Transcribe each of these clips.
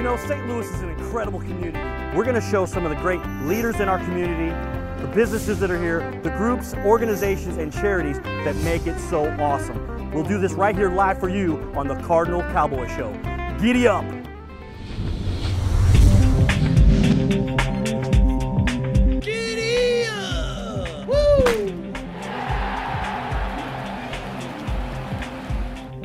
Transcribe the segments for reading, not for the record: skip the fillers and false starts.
You know, St. Louis is an incredible community. We're going to show some of the great leaders in our community, the businesses that are here, the groups, organizations, and charities that make it so awesome. We'll do this right here live for you on the Cardinal Cowboy Show. Giddy up! Giddy up! Woo!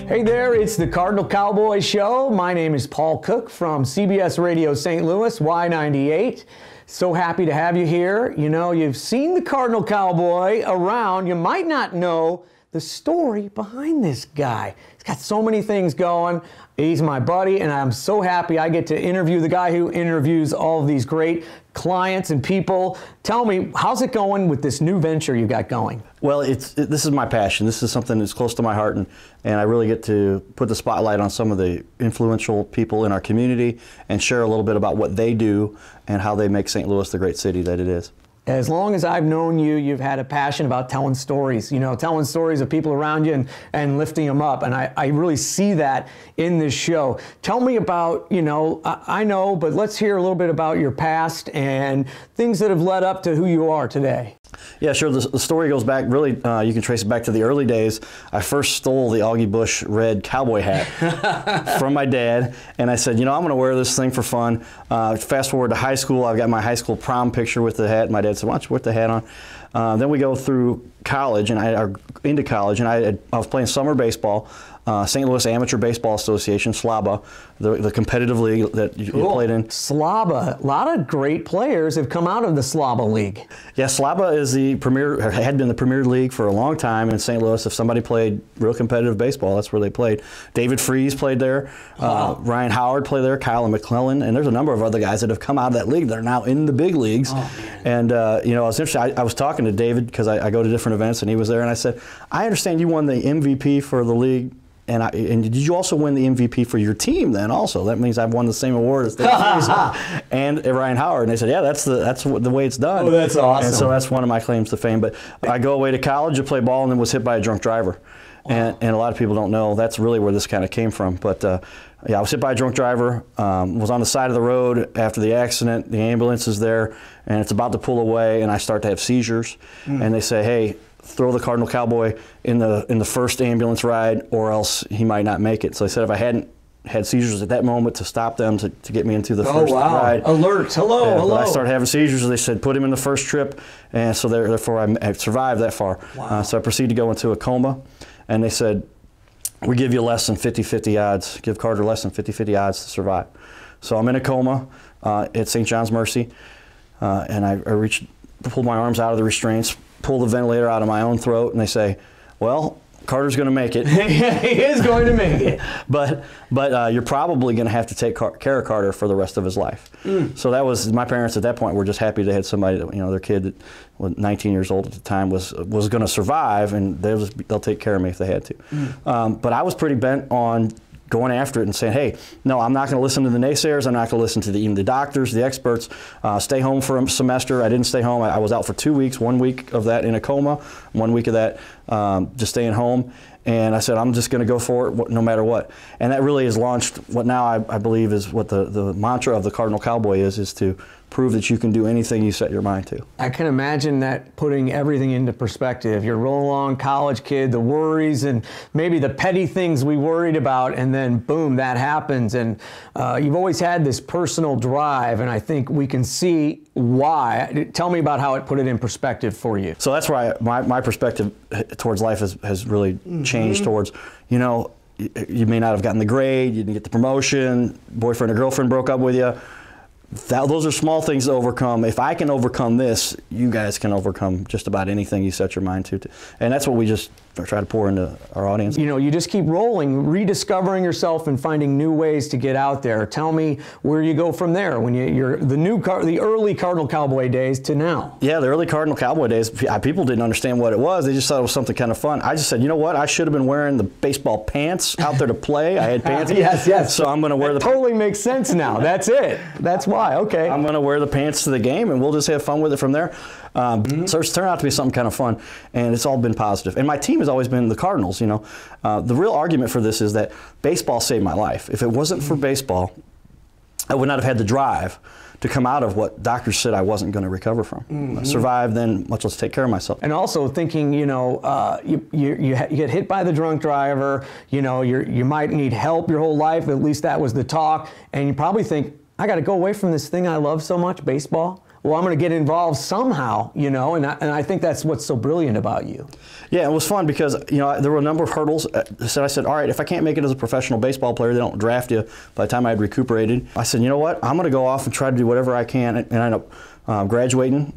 Hey there, it's the Cardinal Cowboy Show. My name is Paul Cook from CBS Radio St. Louis, Y98. So happy to have you here. You know, you've seen the Cardinal Cowboy around. You might not know the story behind this guy. He's got so many things going. He's my buddy, and I'm so happy I get to interview the guy who interviews all of these great clients and people. Tell me, how's it going with this new venture you got going? Well, this is my passion. This is something that's close to my heart, and I really get to put the spotlight on some of the influential people in our community and share a little bit about what they do and how they make St. Louis the great city that it is. As long as I've known you, you've had a passion about telling stories, you know, telling stories of people around you and lifting them up. And I really see that in this show. Tell me about, you know, I know, but let's hear a little bit about your past and things that have led up to who you are today. Yeah, sure. The story goes back, really, you can trace it back to the early days. I first stole the Augie Busch red cowboy hat from my dad, and I said, you know, I'm going to wear this thing for fun. Fast forward to high school, I've got my high school prom picture with the hat. My dad said, why don't you put the hat on? Then we go through college, and I was playing summer baseball. St. Louis Amateur Baseball Association, SLABA, the competitive league that you played in. SLABA, a lot of great players have come out of the SLABA league. Yeah, SLABA is the premier, had been the premier league for a long time in St. Louis. If somebody played real competitive baseball, that's where they played. David Freese played there, Ryan Howard played there, Kyle McClellan, and there's a number of other guys that have come out of that league that are now in the big leagues. And you know, it's interesting, I was talking to David because I go to different events, and he was there, and I said, I understand you won the MVP for the league. And did you also win the MVP for your team then also? That means I've won the same award as and Ryan Howard. And they said, yeah, that's the way it's done. Oh, that's awesome. And so that's one of my claims to fame. But I go away to college to play ball and then was hit by a drunk driver. Wow. And a lot of people don't know that's really where this kind of came from. But yeah, I was hit by a drunk driver, was on the side of the road after the accident. The ambulance is there, and it's about to pull away, and I start to have seizures. And they say, hey, throw the Cardinal Cowboy in the first ambulance ride, or else he might not make it. So I said if I hadn't had seizures at that moment to stop them to get me into the first ride. Alert, hello, hello. I started having seizures, they said put him in the first trip, and so therefore I survived that far. Wow. So I proceeded to go into a coma, and they said, we give you less than 50-50 odds, give Carter less than 50-50 odds to survive. So I'm in a coma at St. John's Mercy, and I pulled my arms out of the restraints, pull the ventilator out of my own throat, and they say, well, Carter's going to make it. He is going to make it. but you're probably going to have to take care of Carter for the rest of his life. So that was, my parents at that point were just happy they had somebody that, you know, their kid that was 19 years old at the time was going to survive, and they'll take care of me if they had to. But I was pretty bent on going after it and saying, hey, no, I'm not going to listen to the naysayers. I'm not going to listen to even the doctors, the experts. Stay home for a semester. I didn't stay home. I was out for 2 weeks, 1 week of that in a coma, 1 week of that just staying home. And I said, I'm just going to go for it no matter what. And that really has launched what now I believe is what the mantra of the Cardinal Cowboy is to prove that you can do anything you set your mind to. I can imagine that putting everything into perspective. You're rolling along, college kid, the worries and maybe the petty things we worried about, and then boom, that happens. And you've always had this personal drive, and I think we can see why. Tell me about how it put it in perspective for you. So that's why my perspective towards life has really changed towards, you know, you may not have gotten the grade, you didn't get the promotion, boyfriend or girlfriend broke up with you. Those are small things to overcome. If I can overcome this, you guys can overcome just about anything you set your mind to. And that's what we just try to pour into our audience. You know, you just keep rolling, rediscovering yourself and finding new ways to get out there. Tell me where you go from there when you're the early Cardinal Cowboy days to now. Yeah, the early Cardinal Cowboy days, people didn't understand what it was. They just thought it was something kind of fun. I just said, you know what? I should have been wearing the baseball pants out there to play. I had pants. Yes. So I'm going to wear the... Totally makes sense now. That's it. That's why. Okay. I'm going to wear the pants to the game, and we'll just have fun with it from there. So it's turned out to be something kind of fun, and it's all been positive. And my team has always been the Cardinals, you know. The real argument for this is that baseball saved my life. If it wasn't for baseball, I would not have had the drive to come out of what doctors said I wasn't going to recover from. Survive, then much less take care of myself. And also thinking, you know, you get hit by the drunk driver, you know, you might need help your whole life, at least that was the talk, and you probably think, I got to go away from this thing I love so much, baseball. Well, I'm going to get involved somehow, you know, and I think that's what's so brilliant about you. Yeah, it was fun because, you know, there were a number of hurdles. So I said, all right, if I can't make it as a professional baseball player, they don't draft you by the time I had recuperated. I said, you know what, I'm going to go off and try to do whatever I can. And I ended up graduating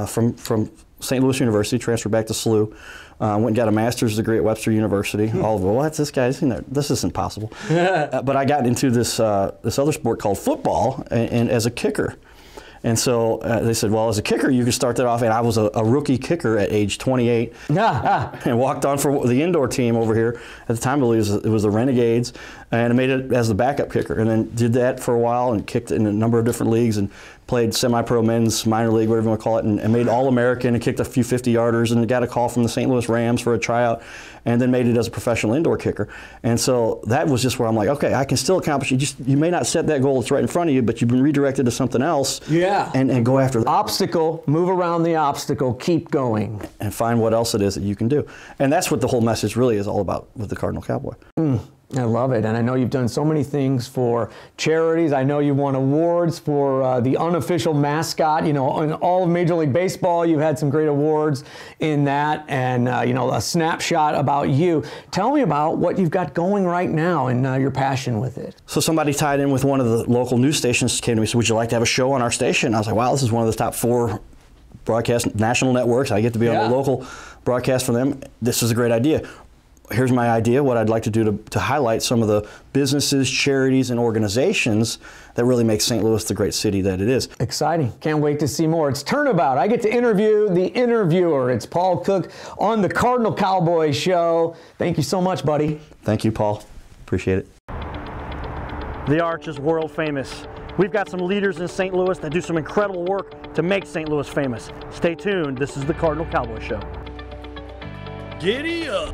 from St. Louis University, transferred back to SLU. Went and got a master's degree at Webster University. All of well, what's this guy? This isn't possible. But I got into this other sport called football, and as a kicker. And so they said, well, as a kicker, you could start that off. And I was a rookie kicker at age 28 and walked on for the indoor team over here. At the time, I believe it was the Renegades. And I made it as the backup kicker. And then did that for a while and kicked in a number of different leagues and played semi-pro men's minor league, whatever you want to call it, and made All-American and kicked a few 50-yarders and got a call from the St. Louis Rams for a tryout and then made it as a professional indoor kicker. And so that was just where I'm like, okay, I can still accomplish it. You may not set that goal that's right in front of you, but you've been redirected to something else. Yeah. And go after that. Obstacle, move around the obstacle, keep going. And find what else it is that you can do. And that's what the whole message really is all about with the Cardinal Cowboy. I love it, and I know you've done so many things for charities. I know you've won awards for the unofficial mascot. You know, in all of Major League Baseball, you've had some great awards in that, and you know, a snapshot about you. Tell me about what you've got going right now and your passion with it. So somebody tied in with one of the local news stations came to me and said, would you like to have a show on our station? I was like, wow, this is one of the top 4 broadcast national networks. I get to be on the local broadcast for them. This is a great idea. Here's my idea, what I'd like to do to highlight some of the businesses, charities, and organizations that really make St. Louis the great city that it is. Exciting. Can't wait to see more. It's Turnabout. I get to interview the interviewer. It's Paul Cook on the Cardinal Cowboy Show. Thank you so much, buddy. Thank you, Paul. Appreciate it. The Arch is world famous. We've got some leaders in St. Louis that do some incredible work to make St. Louis famous. Stay tuned. This is the Cardinal Cowboy Show. Giddy up!